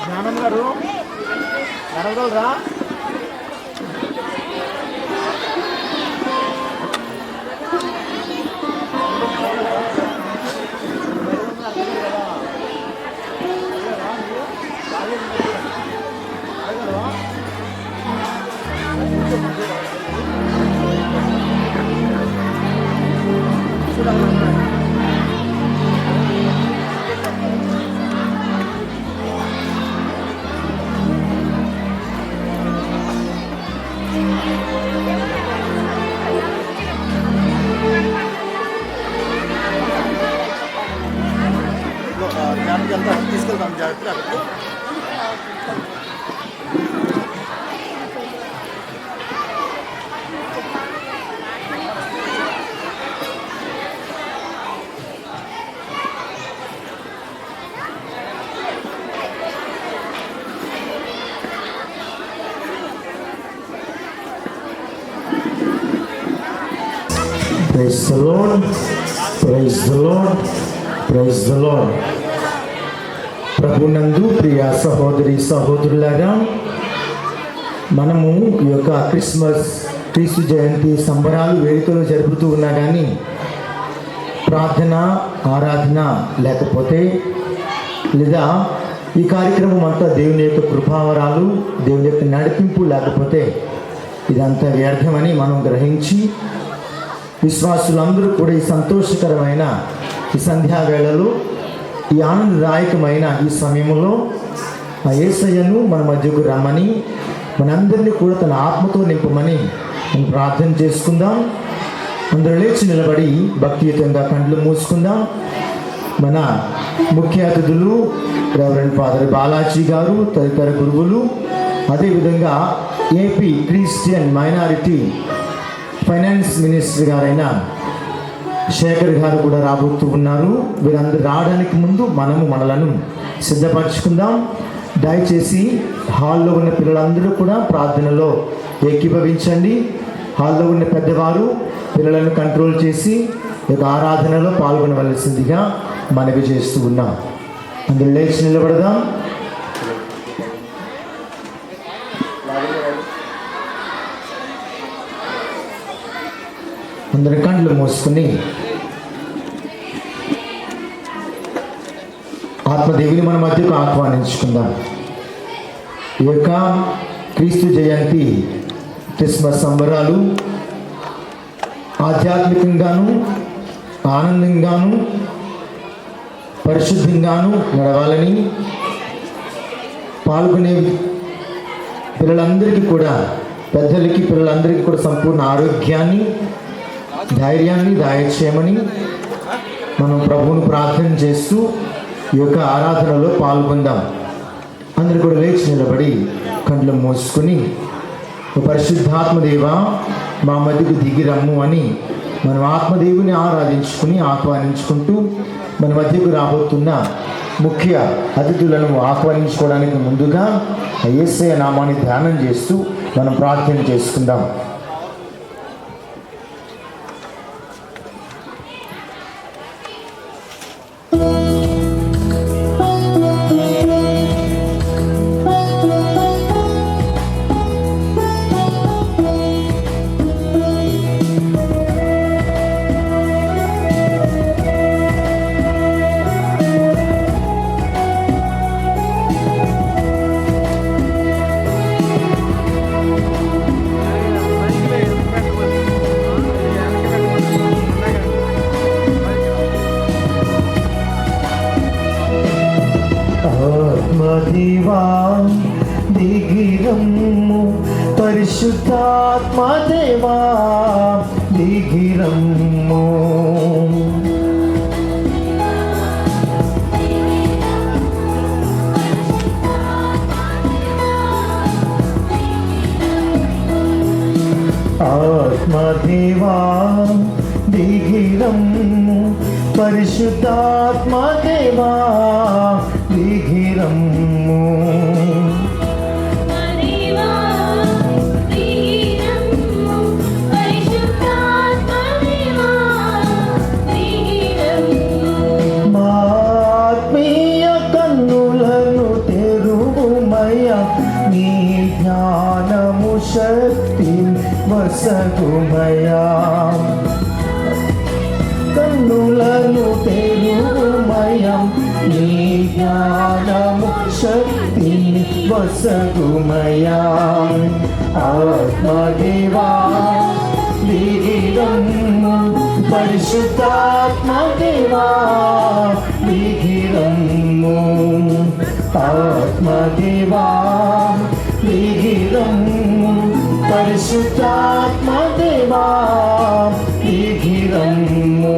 జ్ఞానం గారు నడవగలరా? తీసుకెళ్తాం జాగ్రత్త. Praise the Lord, praise the Lord, praise the Lord. ప్రభునందు ప్రియ సహోదరి సహోదరులారా, మనము ఈ యొక్క క్రిస్మస్ క్రీస్తు జయంతి సంబరాలు వేడుకలు జరుపుతూ ఉన్నా కానీ ప్రార్థన ఆరాధన లేకపోతే లేదా ఈ కార్యక్రమం అంతా దేవుని యొక్క కృపావరాలు దేవుని యొక్క నడిపింపు లేకపోతే ఇదంతా వ్యర్థమని మనం గ్రహించి విశ్వాసులందరూ కూడా ఈ సంతోషకరమైన ఈ సంధ్యావేళలో ఈ ఆనందదాయకమైన ఈ సమయంలో ఆ యేసయ్యను మన మధ్యకు రమ్మని మనందరినీ కూడా తన ఆత్మతో నింపమని మనం ప్రార్థన చేసుకుందాం. అందరూ లేచి నిలబడి భక్తియుతంగా కండ్లు మూసుకుందాం. మన ముఖ్య అతిథులు రెవరెండ్ ఫాదర్ బాలాజీ గారు, తదితర గురువులు, అదేవిధంగా AP Christian minority finance minister గారైన శేఖర్ గారు కూడా రాబోతూ ఉన్నారు. వీరందరూ రావడానికి ముందు మనలను సిద్ధపరచుకుందాం. దయచేసి హాల్లో ఉన్న పిల్లలందరూ కూడా ప్రార్థనలో ఏకీభవించండి. హాల్లో ఉన్న పెద్దవారు పిల్లలను కంట్రోల్ చేసి ఈ ఆరాధనలో పాల్గొనవలసిందిగా మనవి చేస్తూ ఉన్నాం. అందరూ లేచి నిలబడదాం. అందరి కండ్లు మూసుకుని ఆత్మదేవిని మన మధ్యకు ఆహ్వానించుకుందాం. ఈ యొక్క క్రీస్తు జయంతి క్రిస్మస్ సంబరాలు ఆధ్యాత్మికంగాను ఆనందంగాను పరిశుద్ధంగాను నడవాలని పాల్గొనే పిల్లలందరికీ కూడా, పెద్దలకి పిల్లలందరికీ కూడా సంపూర్ణ ఆరోగ్యాన్ని ధైర్యాన్ని దయచేయమని మనం ప్రభువును ప్రార్థన చేస్తూ ఈ యొక్క ఆరాధనలో పాల్గొందాం. అందరూ కూడా లేచి నిలబడి కండ్లు మూసుకుని పరిశుద్ధాత్మదేవ మా మధ్యకు దిగి రమ్ము అని మనం ఆత్మదేవుని ఆరాధించుకుని ఆహ్వానించుకుంటూ మన మధ్యకు రాబోతున్న ముఖ్య అతిథులను ఆహ్వానించుకోవడానికి ముందుగా యేసయ్య నామాన్ని ధ్యానం చేస్తూ మనం ప్రార్థన చేసుకుందాం. దేవా దిగిరమ్ము, పరిశుద్ధాత్మ దేవా దిగిరమ్ము. ఆత్మదేవా దిగిరమ్ము, పరిశుద్ధాత్మదేవా దిగిరమ్ము. మా ఆత్మీయ కన్నులను తెరువుమయ్యా, నీ జ్ఞానము శక్తి వసగుమయ్యా. కన్నులను తెరువుమయ్యా, నీ జ్ఞానము శక్తి వసగుమయ్యా. ఆత్మదేవా దిగిరమ్ము, పరిశుద్ధాత్మదేవా దిగిరమ్ము. ఆత్మదేవా దిగిరమ్ము, పరిశుద్ధాత్మదేవా దిగిరమ్ము.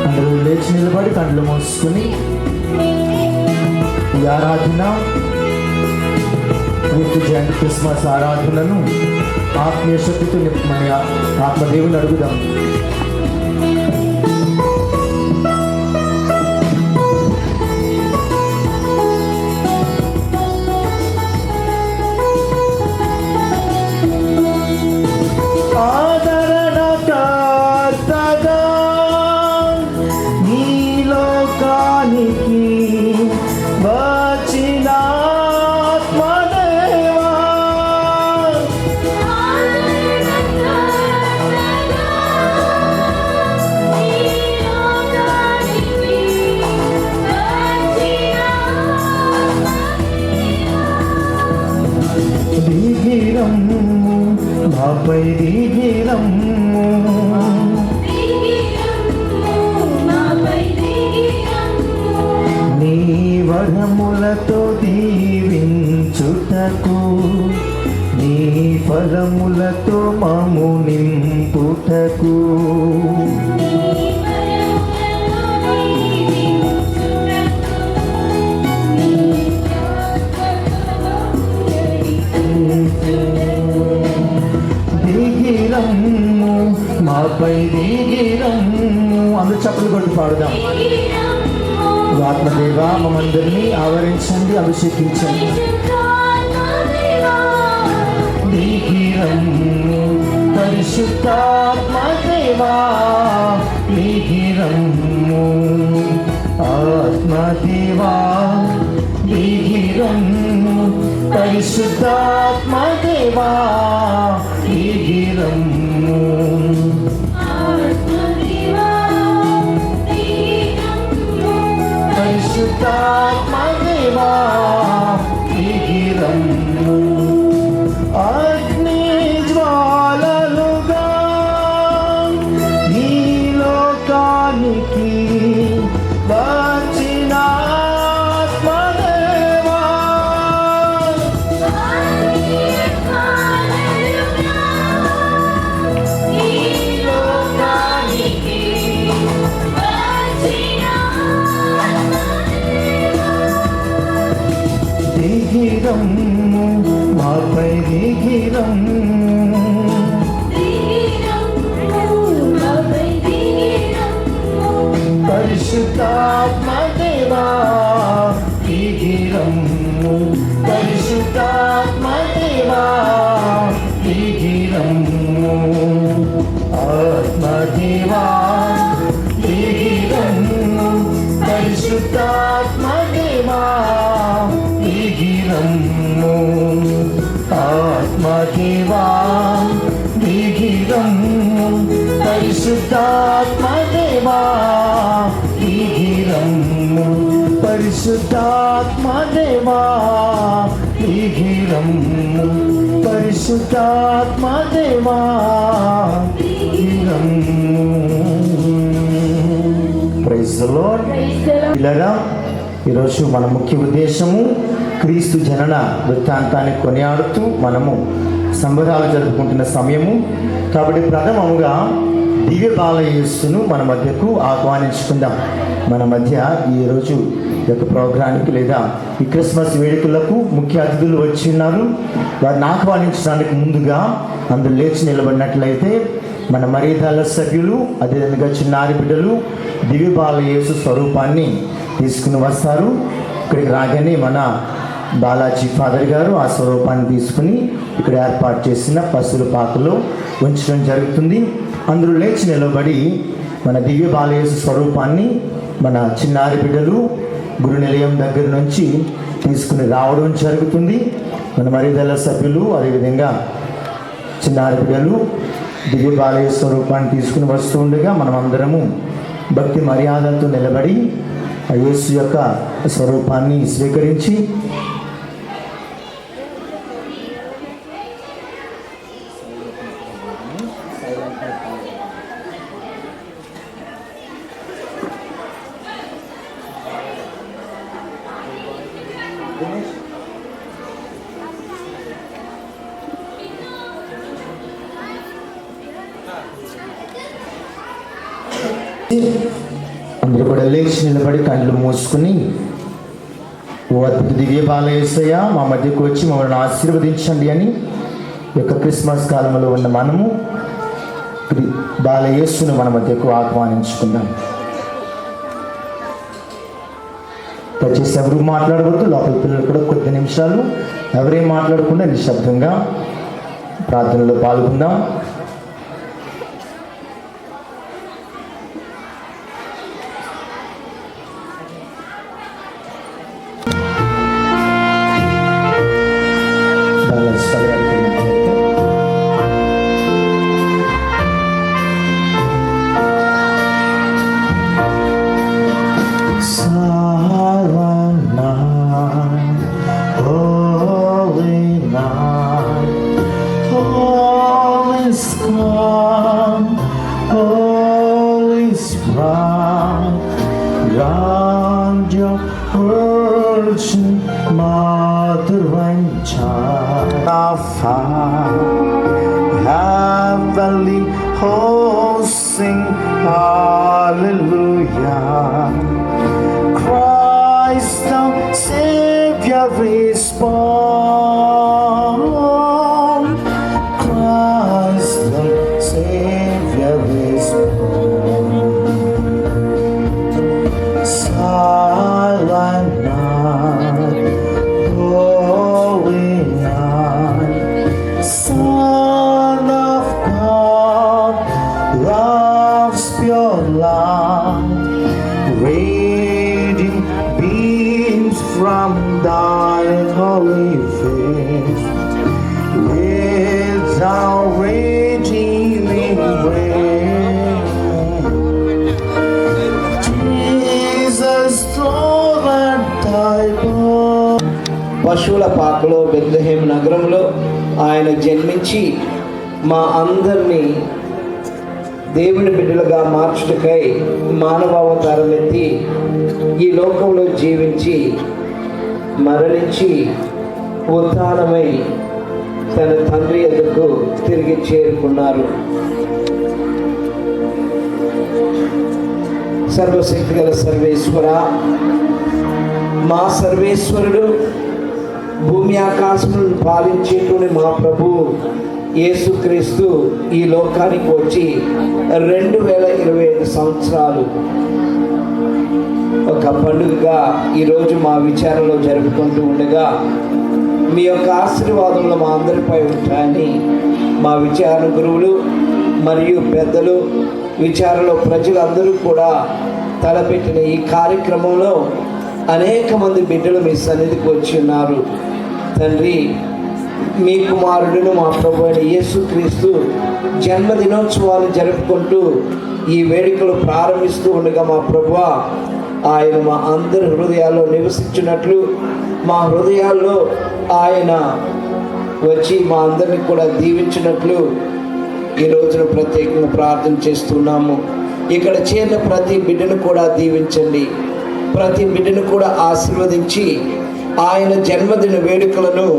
అందరూ లేచి నిలబడి కళ్ళు మూసుకుని ఈ ఆరాధన పూర్తి జయంతి క్రిస్మస్ ఆరాధనను ఆత్మీయ శక్తితో నింపమని ఆత్మదేవుని అడుగుదాం. ఆదరణకర్తగా నీ లోకానికి వచ్చిన ఆత్మదేవా, దిగిరమ్ము, మాపై దిగిరమ్ము. నీ వరములతో దీవించుటకు, నీ ఫలములతో మము నింపుటకు. దిగిరమ్ము, మాపై దిగిరమ్ము. అందరూ చప్పట్లు కొట్టి పాడుదాం. ఆత్మదేవా మమ్మందరినీ ఆవరించండి, అభిషేకించండి. దిగిరమ్ము, పరిశుద్ధాత్మదేవా దిగిరమ్ము. ఆత్మదేవా దిగిరమ్ము, పరిశుద్ధాత్మదేవా దిగిరమ్ము. పరిశుద్ధాత్మదేవా దిగిరమ్ము. అగ్ని జ్వాలలుగా ఈ లోకానికి వచ్చిన ఆత్మదేవా, దిగిరమ్ము, మాపై దిగిరమ్ము. పరిశుద్ధాత్మదేవా దిగిరమ్ము, పరిశుద్ధాత్మదేవా దిగిరమ్ము. ఆత్మదేవా దిగిరమ్ము, పరిశుద్ధాత్మదేవా దిగిరమ్ము. ఆత్మదేవా దిగిరమ్ము, పరిశుద్ధాత్మదేవా దిగిరమ్ము. పరిశుద్ధాత్మదేవా దిగిరమ్ము, పరిశుద్ధాత్మదేవా దిగిరమ్ము. Praise the Lord. పిల్లరా, ఈరోజు మన ముఖ్య ఉద్దేశము క్రీస్తు జనన వృత్తాంతాన్ని కొనియాడుతూ మనము సంబరాలు జరుపుకుంటున్న సమయము కాబట్టి ప్రథమముగా దివ్య బాల యేసును మన మధ్యకు ఆహ్వానించుకుందాం. మన మధ్య ఈరోజు ఈ యొక్క ప్రోగ్రానికి లేదా ఈ క్రిస్మస్ వేడుకలకు ముఖ్య అతిథులు వచ్చి ఉన్నారు. వారిని ఆహ్వానించడానికి ముందుగా అందరూ లేచి నిలబడినట్లయితే మన మరీదాల సభ్యులు, అదేవిధంగా చిన్నారి బిడ్డలు దివ్య బాల యేసు స్వరూపాన్ని తీసుకుని వస్తారు. ఇక్కడికి రాగానే మన బాలాజీ ఫాదర్ గారు ఆ స్వరూపాన్ని తీసుకుని ఇక్కడ ఏర్పాటు చేసిన పసుల పాకలో ఉంచడం జరుగుతుంది. అందరూ లేచి నిలబడి మన దివ్య బాల యేసు స్వరూపాన్ని మన చిన్నారి బిడ్డలు గురు నిలయం దగ్గర నుంచి తీసుకుని రావడం జరుగుతుంది. మన మరీదల సభ్యులు అదేవిధంగా చిన్నారి బిడ్డలు దివ్య బాల యేసు స్వరూపాన్ని తీసుకుని వస్తూ ఉండగా మనం అందరము భక్తి మర్యాదలతో నిలబడి ఆ యేసు యొక్క స్వరూపాన్ని స్వీకరించి అందరూ కూడా లేచి నిలబడి కళ్ళు మూసుకుని, ఓ అద్భుత దివ్య బాల యేసయ్య మా మధ్యకు వచ్చి మమ్మల్ని ఆశీర్వదించండి అని యొక్క క్రిస్మస్ కాలంలో ఉన్న మనము బాల యేసును మన మధ్యకు ఆహ్వానించుకుందాం. దయచేసి ఎవరు మాట్లాడకూడదు. లోపల పిల్లలు కూడా కొద్ది నిమిషాలు ఎవరేం మాట్లాడకుండా నిశ్శబ్దంగా ప్రార్థనలో పాల్గొందాం. Heavenly hosts sing hallelujah. Christ the Savior is born. Christ the Savior is born. Silent night, holy night, Son of God, love's pure light, radiant beams from thy holy face, with thou redeeming reign. Jesus, Lord, and thy birth. పశువుల పాకలో బెత్లెహేము నగరంలో ఆయన జన్మించి మా అందరినీ దేవుని బిడ్డలుగా మార్చుటకై మానవావతారం ఎత్తి ఈ లోకంలో జీవించి మరణించి ఉత్థానమై తన తండ్రి ఎదుకు తిరిగి చేరుకున్నారు. సర్వశక్తిగల సర్వేశ్వర, మా సర్వేశ్వరుడు, భూమి ఆకాశములను పాలించేటువంటి మా ప్రభు యేసుక్రీస్తు ఈ లోకానికి వచ్చి 2025 సంవత్సరాలు ఒక పండుగగా ఈరోజు మా విచారణలో జరుపుకుంటూ ఉండగా మీ యొక్క ఆశీర్వాదంలో మా అందరిపై ఉంటాయని మా విచారణ గురువులు మరియు పెద్దలు, విచారణలో ప్రజలందరూ కూడా తలపెట్టిన ఈ కార్యక్రమంలో అనేక మంది బిడ్డలు మీ సన్నిధికి వచ్చి ఉన్నారు. తండ్రి, మీ కుమారుడును మా ప్రభు అయిన యేసుక్రీస్తు జన్మదినోత్సవాలు జరుపుకుంటూ ఈ వేడుకలు ప్రారంభిస్తూ ఉండగా మా ప్రభువా, ఆయన మా అందరి హృదయాల్లో నివసించినట్లు, మా హృదయాల్లో ఆయన వచ్చి మా అందరిని కూడా దీవించినట్లు ఈ రోజున ప్రత్యేకంగా ప్రార్థన చేస్తున్నాము. ఇక్కడ చేరిన ప్రతి బిడ్డను కూడా దీవించండి, ప్రతి బిడ్డను కూడా ఆశీర్వదించి ఆయన జన్మదిన వేడుకలను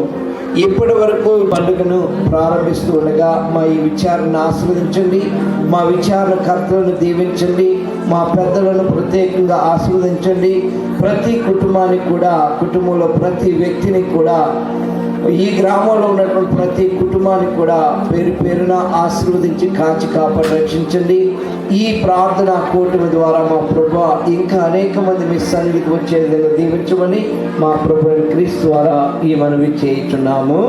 ఇప్పటి వరకు పండుగను ప్రారంభిస్తూ ఉండగా మా ఈ విచారణను ఆశీర్వదించండి, మా విచారణకర్తలను దీవించండి, మా పెద్దలను ప్రత్యేకంగా ఆశీర్వదించండి. ప్రతి కుటుంబానికి కూడా, కుటుంబంలో ప్రతి వ్యక్తిని కూడా, ఈ గ్రామంలో ఉన్నటువంటి ప్రతి కుటుంబానికి కూడా పేరు పేరున ఆశీర్వదించి కాచి కాపాడి రక్షించండి. ఈ ప్రార్థన కూటమి ద్వారా మా ప్రభువా ఇంకా అనేక మంది మీ సన్నిధికి వచ్చే విధంగా దీవించమని మా ప్రభువైన క్రీస్తు ద్వారా ఈ మనవి చేయుచున్నాము.